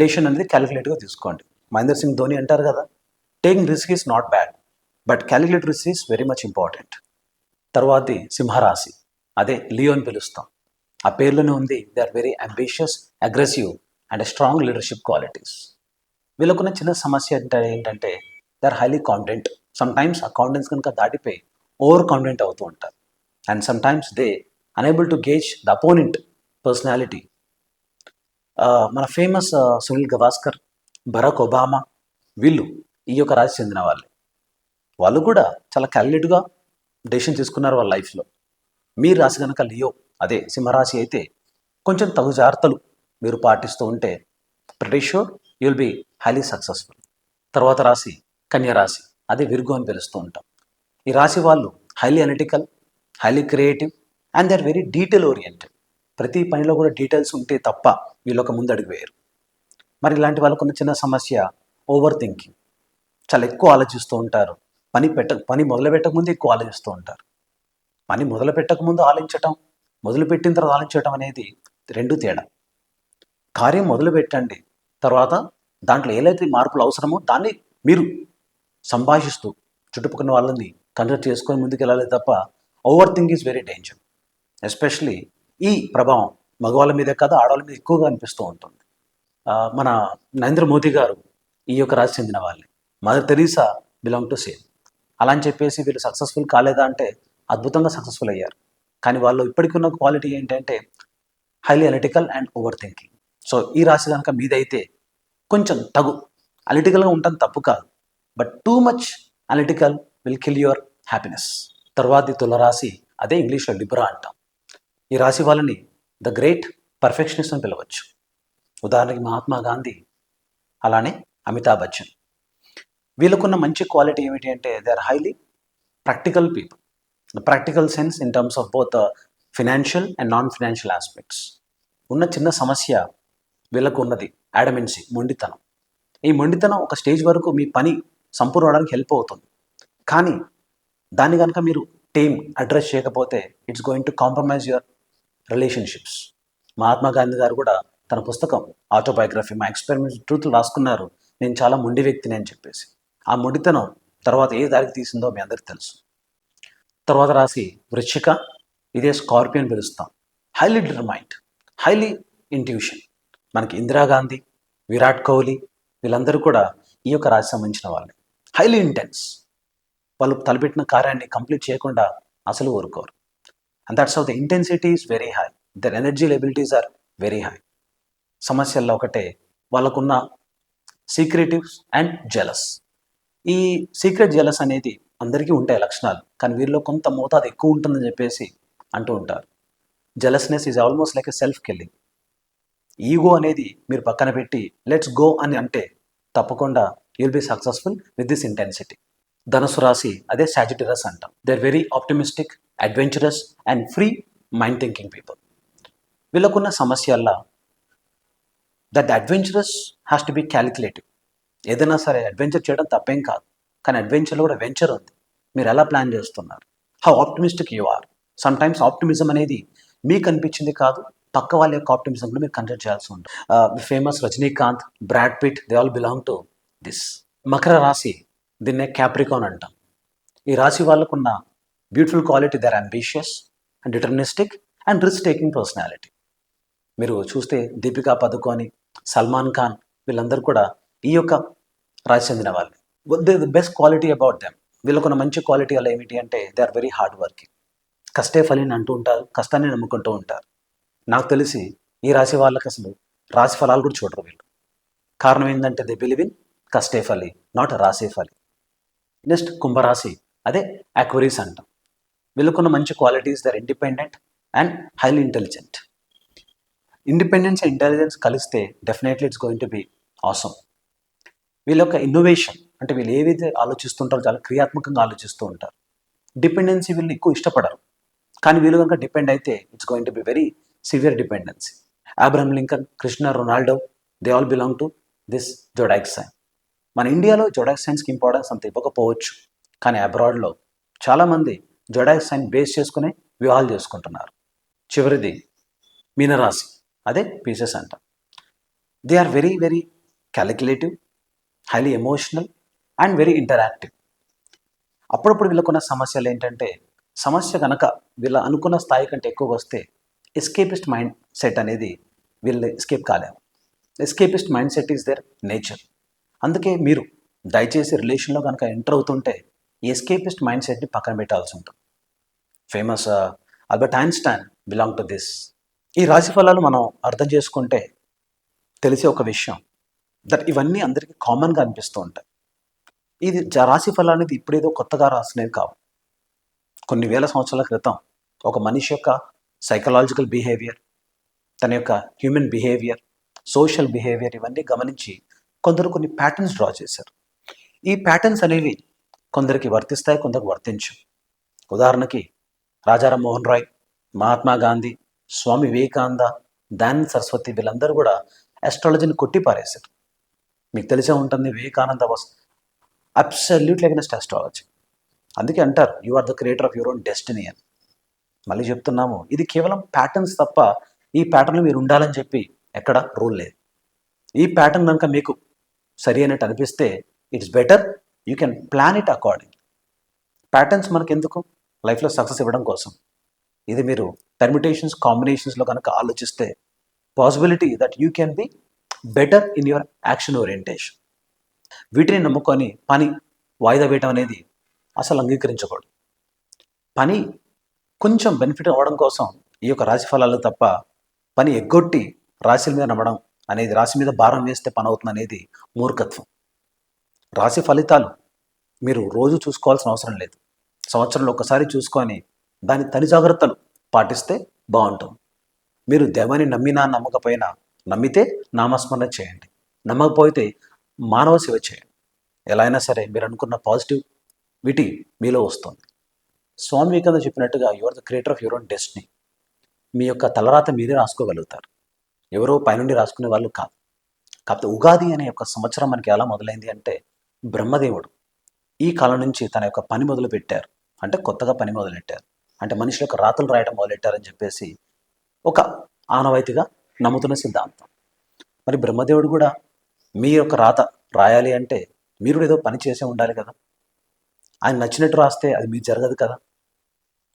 డెసిషన్ అనేది క్యాలిక్యులేట్గా తీసుకోండి. మహేందర్ సింగ్ ధోని అంటారు కదా, taking risk is not bad but calculate risk is very much important. తర్వాతది సింహరాశి, అదే లియో అని పిలుస్తాం. ఆ పేర్లోనే ఉంది they are very ambitious, aggressive and strong leadership qualities. వీళ్ళకున్న చిన్న సమస్య ఏంటంటే they are highly confident. Some times ఆ కాన్ఫిడెన్స్ కనుక దాటిపోయి ఓవర్ కాన్ఫిడెంట్ అవుతూ ఉంటారు. And some times they unable to gauge the opponent personality. మన famous Sunil Gavaskar, Barack Obama వీళ్ళు ఈ యొక్క రాశి చెందిన వాళ్ళే. వాళ్ళు కూడా చాలా క్యాలిక్యులేట్గా డెసిషన్ తీసుకున్నారు వాళ్ళ లైఫ్లో. మీ రాశి కనుక లియో అదే సింహరాశి అయితే కొంచెం తగు జాగ్రత్తలు మీరు పాటిస్తూ ఉంటే pretty sure you will be highly successful. తర్వాత రాశి కన్యా రాశి, అదే విర్గో అని పిలుస్తూ ఉంటాం. ఈ రాశి వాళ్ళు highly analytical, highly creative and they are very detail oriented. ప్రతి పనిలో కూడా డీటెయిల్స్ ఉంటే తప్ప వీళ్ళు ఒక ముందు అడుగు వేయరు. మరి ఇలాంటి వాళ్ళకు ఉన్న చిన్న సమస్య ఓవర్ థింకింగ్, చాలా ఎక్కువ ఆలోచిస్తూ ఉంటారు. పని మొదలు పెట్టకముందు ఎక్కువ ఆలోచిస్తూ ఉంటారు. పని మొదలు పెట్టకముందు ఆలోచించటం, మొదలుపెట్టిన తర్వాత ఆలోచించటం అనేది రెండు తేడా. కార్యం మొదలు పెట్టండి, తర్వాత దాంట్లో ఏదైతే మార్పులు అవసరమో దాన్ని మీరు సంభాషిస్తూ చుట్టుపక్కల వాళ్ళని కన్వర్ట్ చేసుకొని ముందుకు వెళ్ళాలి తప్ప over think is very danger. Especially ఈ ప్రభావం మగవాళ్ళ మీద కాదు ఆడవాళ్ళ మీద ఎక్కువగా అనిపిస్తూ ఉంటుంది. మన నరేంద్ర మోదీ గారు ఈ యొక్క రాశి చెందిన వాళ్ళే. Mother Teresa belong to same. అలా అని చెప్పేసి వీళ్ళు సక్సెస్ఫుల్ కాలేదా అంటే అద్భుతంగా సక్సెస్ఫుల్ అయ్యారు. కానీ వాళ్ళు ఇప్పటికి ఉన్న క్వాలిటీ ఏంటంటే highly analytical and over thinking. So ఈ రాశి కనుక మీదైతే కొంచెం తగు అనలిటికల్గా ఉండటం తప్పు కాదు, but too much analytical will kill your happiness. తర్వాతి తులరాశి, అదే ఇంగ్లీష్లో లిబ్రా అంటాం. ఈ రాశి వాళ్ళని ద గ్రేట్ పర్ఫెక్షనిస్ట్ అని పిలవచ్చు. ఉదాహరణకి మహాత్మా గాంధీ, అలానే అమితాబ్ బచ్చన్. వీళ్ళకున్న మంచి క్వాలిటీ ఏమిటి అంటే they are highly practical people. Practical sense in terms of both financial and non financial aspects. ఉన్న చిన్న సమస్య వీళ్ళకు ఉన్నది యాడమెన్సీ, మొండితనం. ఈ మొండితనం ఒక స్టేజ్ వరకు మీ పని సంపూర్ణ అవడానికి హెల్ప్ అవుతుంది. కానీ దాన్ని కనుక మీరు అడ్రస్ చేయకపోతే it's going to compromise your relationships. Mahatma Gandhi గారు కూడా తన పుస్తకం ఆటోబయోగ్రఫీ, మై ఎక్స్పెరిమెంట్స్ ట్రూత్ రాసుకున్నారు, నేను చాలా మొండి వ్యక్తిని అని చెప్పేసి. ఆ మొండితనం తర్వాత ఏ దారికి తీసిందో మీ అందరికీ తెలుసు. తర్వాత రాశి వృశ్చిక, ఇదే స్కార్పియన్ పిలుస్తాం. Highly determined, highly intuition. మనకి ఇందిరాగాంధీ, విరాట్ కోహ్లీ వీళ్ళందరూ కూడా ఈ యొక్క రాశి సంబంధించిన వాళ్ళే. Highly intense. వాళ్ళు తలపెట్టిన కార్యాన్ని కంప్లీట్ చేయకుండా అసలు ఊరుకోరు. And that's how the intensity is very high, their energy abilities are very high. సమస్యల్లో ఒకటే వాళ్ళకున్న సీక్రెటివ్స్ అండ్ జెలస్. ఈ సీక్రెట్ జెలస్ అనేది అందరికీ ఉంటాయి లక్షణాలు, కానీ వీరిలో కొంత మోతాదు ఎక్కువ ఉంటుందని చెప్పేసి అంటూ ఉంటారు. Jealousness is almost like a self killing. Ego అనేది మీరు పక్కన పెట్టి లెట్స్ గో అని అంటే తప్పకుండా you'll be successful with this intensity. ధనుసు రాశి, అదే సాజిటరస్ అంటాం. They are very optimistic, adventurous and free mind thinking people. వీళ్ళకున్న సమస్యల్లా that adventurous has to be calculative. ఏదైనా సరే అడ్వెంచర్ చేయడం తప్పేం కాదు, కానీ అడ్వెంచర్లో కూడా వెంచర్ ఉంది. మీరు ఎలా ప్లాన్ చేస్తున్నారు? How optimistic you are. Sometimes optimism అనేది మీకు అనిపించింది కాదు, పక్క వాళ్ళ యొక్క ఆప్టిమిజం కూడా మీరు కన్సిడర్ చేయాల్సి ఉంటుంది. Famous Rajinikanth, Brad Pitt, they all belong to this. మకర రాశి, దీన్నే క్యాప్రికాన్ అంటాం. ఈ రాశి వాళ్ళకున్న beautiful quality, they are ambitious and deterministic and risk taking personality. మీరు చూస్తే దీపికా పదుకోని, సల్మాన్ ఖాన్ వీళ్ళందరూ కూడా ఈ యొక్క రాశి చెందిన వాళ్ళు. The best quality about them, వీళ్ళకున్న మంచి క్వాలిటీ వల్ల ఏమిటి అంటే they are very hard working. కష్టే ఫలిని అంటూ ఉంటారు, కష్టాన్ని నమ్ముకుంటూ ఉంటారు. నాకు తెలిసి ఈ రాశి వాళ్ళకి అసలు రాశి ఫలాలు కూడా చూడరు వీళ్ళు. కారణం ఏంటంటే దే బిలీవ్ ఇన్ కష్టే ఫలి, నాట్ రాశి ఫలి. నెక్స్ట్ కుంభరాశి, అదే అక్వరీస్ అంటాం. వీళ్ళకున్న మంచి qualities, they are independent and highly intelligent. Independence and intelligence కలిస్తే definitely it's going to be awesome. వీళ్ళ యొక్క ఇన్నోవేషన్ అంటే వీళ్ళు ఏవైతే ఆలోచిస్తుంటారో చాలా క్రియాత్మకంగా ఆలోచిస్తూ ఉంటారు. డిపెండెన్సీ వీళ్ళు ఎక్కువ ఇష్టపడరు, కానీ వీళ్ళు కనుక డిపెండ్ అయితే it's going to be very severe dependency. Abraham Lincoln, Cristiano Ronaldo, they all belong to this zodiac sign. మన ఇండియాలో జోడాక్ సైన్స్కి ఇంపార్టెన్స్ అంత ఇవ్వకపోవచ్చు, కానీ అబ్రాడ్లో చాలామంది జోడాక్ సైన్ బేస్ చేసుకుని వివాహాలు చేసుకుంటున్నారు. చివరిది మీనరాశి, అదే పీసెస్ అంటాం. They are very very calculative, highly emotional and very interactive. అప్పుడప్పుడు వీళ్ళకున్న సమస్యలు ఏంటంటే సమస్య కనుక వీళ్ళ అనుకున్న స్థాయి కంటే ఎక్కువ వస్తే ఎస్కేపిస్ట్ మైండ్ సెట్ అనేది వీళ్ళు ఎస్కేప్ కాలేము. Escapist mind set is their nature. అందుకే మీరు దయచేసి రిలేషన్లో కనుక ఎంటర్ అవుతుంటే ఈ ఎస్కేపిస్ట్ మైండ్ సెట్ని పక్కన పెట్టాల్సి ఉంటుంది. Famous Albert Einstein belong to this. ఈ రాశి ఫలాలు మనం అర్థం చేసుకుంటే తెలిసే ఒక విషయం దట్ ఇవన్నీ అందరికీ కామన్గా అనిపిస్తూ ఉంటాయి. ఇది రాశి ఫలాలు అనేది ఇప్పుడేదో కొత్తగా రాసినవి కావు. కొన్ని వేల సంవత్సరాల క్రితం ఒక మనిషి యొక్క సైకలాజికల్ బిహేవియర్, తన యొక్క హ్యూమన్ బిహేవియర్, సోషల్ బిహేవియర్ ఇవన్నీ గమనించి కొందరు కొన్ని ప్యాటర్న్స్ డ్రా చేశారు. ఈ ప్యాటర్న్స్ అనేవి కొందరికి వర్తిస్తాయి, కొందరికి వర్తించవు. ఉదాహరణకి రాజారాం మోహన్ రాయ్, మహాత్మా గాంధీ, స్వామి వివేకానంద, దయానంద సరస్వతి వీళ్ళందరూ కూడా ఆస్ట్రాలజీని కొట్టి పారేశారు. మీకు తెలిసే ఉంటుంది, Vivekananda was absolutely against astrology. అందుకే అంటారు you are the creator of your own destiny అని. మళ్ళీ చెప్తున్నాము, ఇది కేవలం ప్యాటర్న్స్ తప్ప ఈ ప్యాటర్న్లో మీరు ఉండాలని చెప్పి ఎక్కడ రూల్ లేదు. ఈ ప్యాటర్న్ కనుక మీకు సరి అయినట్టు అనిపిస్తే it's better you can plan it according. Patterns మనకు ఎందుకు? లైఫ్లో సక్సెస్ ఇవ్వడం కోసం. ఇది మీరు పర్మిటేషన్స్, కాంబినేషన్స్లో కనుక ఆలోచిస్తే possibility that you can be better in your action orientation. వీటిని నమ్ముకొని పని వాయిదా వేయటం అనేది అసలు అంగీకరించకూడదు. పని కొంచెం బెనిఫిట్ అవ్వడం కోసం ఈ యొక్క రాశి ఫలాలు తప్ప పని ఎగ్గొట్టి రాశిల మీద నమ్మడం అనేది, రాశి మీద భారం వేస్తే పని అవుతుంది అనేది మూర్ఖత్వం. రాశి ఫలితాలు మీరు రోజు చూసుకోవాల్సిన అవసరం లేదు. సంవత్సరంలో ఒకసారి చూసుకొని దాని తని జాగ్రత్తలు పాటిస్తే బాగుంటుంది. మీరు దైవాన్ని నమ్మినా నమ్మకపోయినా, నమ్మితే నామస్మరణ చేయండి, నమ్మకపోతే మానవ సేవ చేయండి. ఎలా అయినా సరే మీరు అనుకున్న పాజిటివిటీ మీలో వస్తుంది. స్వామి వివేకానంద చెప్పినట్టుగా you are the creator of your own destiny. మీ యొక్క తలరాత మీరే రాసుకోగలుగుతారు, ఎవరో పైనుండి రాసుకునే వాళ్ళు కాదు. కాకపోతే ఉగాది అనే ఒక సంవత్సరం మనకి ఎలా మొదలైంది అంటే, బ్రహ్మదేవుడు ఈ కాలం నుంచి తన యొక్క పని మొదలు పెట్టారు. అంటే కొత్తగా పని మొదలెట్టారు, అంటే మనుషుల యొక్క రాతలు రాయడం మొదలెట్టారని చెప్పేసి ఒక ఆనవాయితీగా నమ్ముతున్న సిద్ధాంతం. మరి బ్రహ్మదేవుడు కూడా మీ యొక్క రాత రాయాలి అంటే మీరు ఏదో పని చేసే ఉండాలి కదా. ఆయన నచ్చినట్టు రాస్తే అది మీకు జరగదు కదా.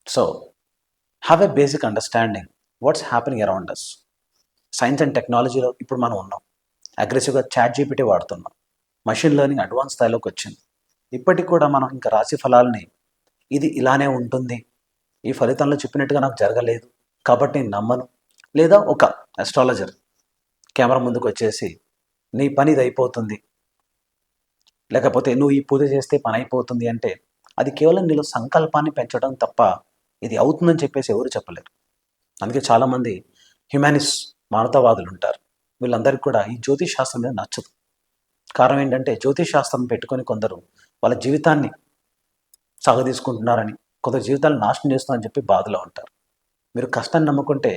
So have a basic understanding what's happening around us. Science and టెక్నాలజీలో ఇప్పుడు మనం ఉన్నాం. అగ్రెసివ్గా చాట్ జీపీటీ వాడుతున్నాం. మషిన్ లెర్నింగ్ అడ్వాన్స్ స్థాయిలోకి వచ్చింది. ఇప్పటికి కూడా మనం ఇంకా రాశి ఫలాల్ని ఇది ఇలానే ఉంటుంది, ఈ ఫలితంలో చెప్పినట్టుగా నాకు జరగలేదు కాబట్టి నేను నమ్మను, లేదా ఒక అస్ట్రాలజర్ కెమెరా ముందుకు వచ్చేసి నీ పని ఇది అయిపోతుంది, లేకపోతే నువ్వు ఈ పూజ చేస్తే పని అయిపోతుంది అంటే అది కేవలం నీలో సంకల్పాన్ని పెంచడం తప్ప ఇది అవుతుందని చెప్పేసి ఎవరు చెప్పలేరు. అందుకే చాలామంది హ్యుమానిస్ట్ మానవతావాదులు ఉంటారు. వీళ్ళందరికీ కూడా ఈ జ్యోతిష్ శాస్త్రం మీద నచ్చదు. కారణం ఏంటంటే జ్యోతిష్ శాస్త్రం పెట్టుకొని కొందరు వాళ్ళ జీవితాన్ని సాగదీసుకుంటున్నారని, కొందరు జీవితాలను నాశనం చేస్తున్నారని చెప్పి బాధలో ఉంటారు. మీరు కష్టాన్ని నమ్ముకుంటే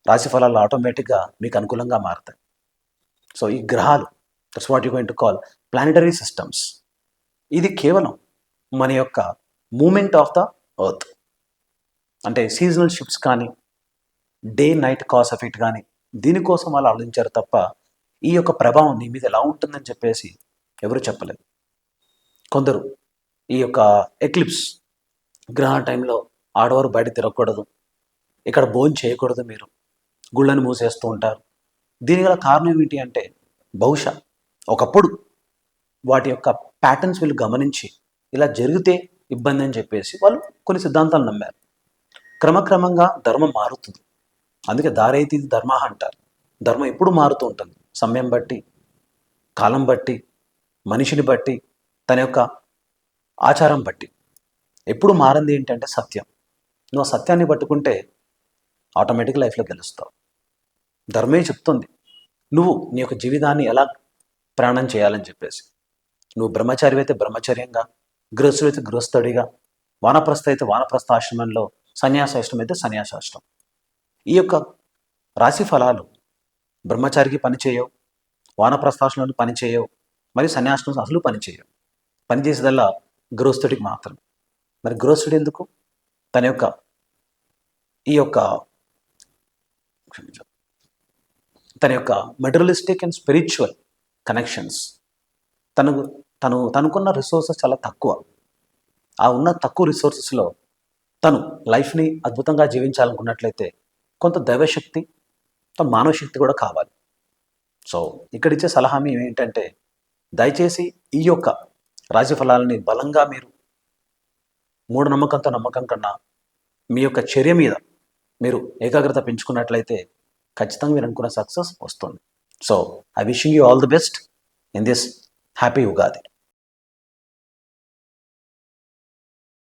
రాశి ఫలాలు ఆటోమేటిక్గా మీకు అనుకూలంగా మారుతాయి. సో ఈ గ్రహాలు, that's what you going to call planetary systems, ఇది కేవలం మన యొక్క మూమెంట్ ఆఫ్ ద ఎర్త్. అంటే సీజనల్ షిఫ్ట్స్ కానీ, డే నైట్ కాస్ ఎఫెక్ట్ కానీ, దీనికోసం వాళ్ళు ఆలోచించారు తప్ప ఈ యొక్క ప్రభావం నీ మీద ఎలా ఉంటుందని చెప్పేసి ఎవరు చెప్పలేదు. కొందరు ఈ యొక్క ఎక్లిప్స్ గ్రహణ టైంలో ఆడవారు బయట తిరగకూడదు, ఇక్కడ భోజనం చేయకూడదు, మీరు గుళ్ళని మూసేస్తూ ఉంటారు. దీనిగల కారణం ఏమిటి అంటే, బహుశా ఒకప్పుడు వాటి యొక్క ప్యాటర్న్స్ వీళ్ళు గమనించి ఇలా జరిగితే ఇబ్బంది అని చెప్పేసి వాళ్ళు కొన్ని సిద్ధాంతాలు నమ్మారు. క్రమక్రమంగా ధర్మం మారుతుంది. అందుకే దారైతే ఇది ధర్మ అంటారు. ధర్మం ఎప్పుడు మారుతూ ఉంటుంది, సమయం బట్టి, కాలం బట్టి, మనిషిని బట్టి, తన యొక్క ఆచారం బట్టి. ఎప్పుడు మారింది ఏంటంటే సత్యం. నువ్వు ఆ సత్యాన్ని పట్టుకుంటే ఆటోమేటిక్ లైఫ్లో గెలుస్తావు. ధర్మే చెప్తుంది నువ్వు నీ యొక్క జీవితాన్ని ఎలా ప్రయాణం చేయాలని చెప్పేసి. నువ్వు బ్రహ్మచారి అయితే బ్రహ్మచర్యంగా, గృహస్థుడు అయితే గృహస్థుడిగా, వానప్రస్థ అయితే వానప్రస్థ ఆశ్రమంలో, సన్యాసాశ్రమం అయితే సన్యాసాశ్రమం. ఈ యొక్క రాశి ఫలాలు బ్రహ్మచారికి పని చేయవు, వానప్రస్థాశ్రమంలో పని చేయవు, మరి సన్యాశ్రమం అసలు పని చేయవు. పనిచేసేదల్లా గృహస్థుడికి మాత్రం. మరి గృహస్థుడు ఎందుకు? తన యొక్క ఈ యొక్క తన యొక్క మెటీరియలిస్టిక్ అండ్ స్పిరిచువల్ కనెక్షన్స్, తనకున్న రిసోర్సెస్ చాలా తక్కువ. ఆ ఉన్న తక్కువ రిసోర్సెస్లో తను లైఫ్ని అద్భుతంగా జీవించాలనుకున్నట్లయితే కొంత దైవశక్తి, కొంత మానవశక్తి కూడా కావాలి. సో ఇక్కడిచ్చే సలహా ఏంటంటే, దయచేసి ఈ యొక్క రాశి ఫలాలని బలంగా మీరు మూఢనమ్మకంతో నమ్మకం కన్నా మీ యొక్క చర్య మీద మీరు ఏకాగ్రత పెంచుకున్నట్లయితే ఖచ్చితంగా మీరు అనుకున్న సక్సెస్ వస్తుంది. So I wishing you all the best in this happy Ugadi.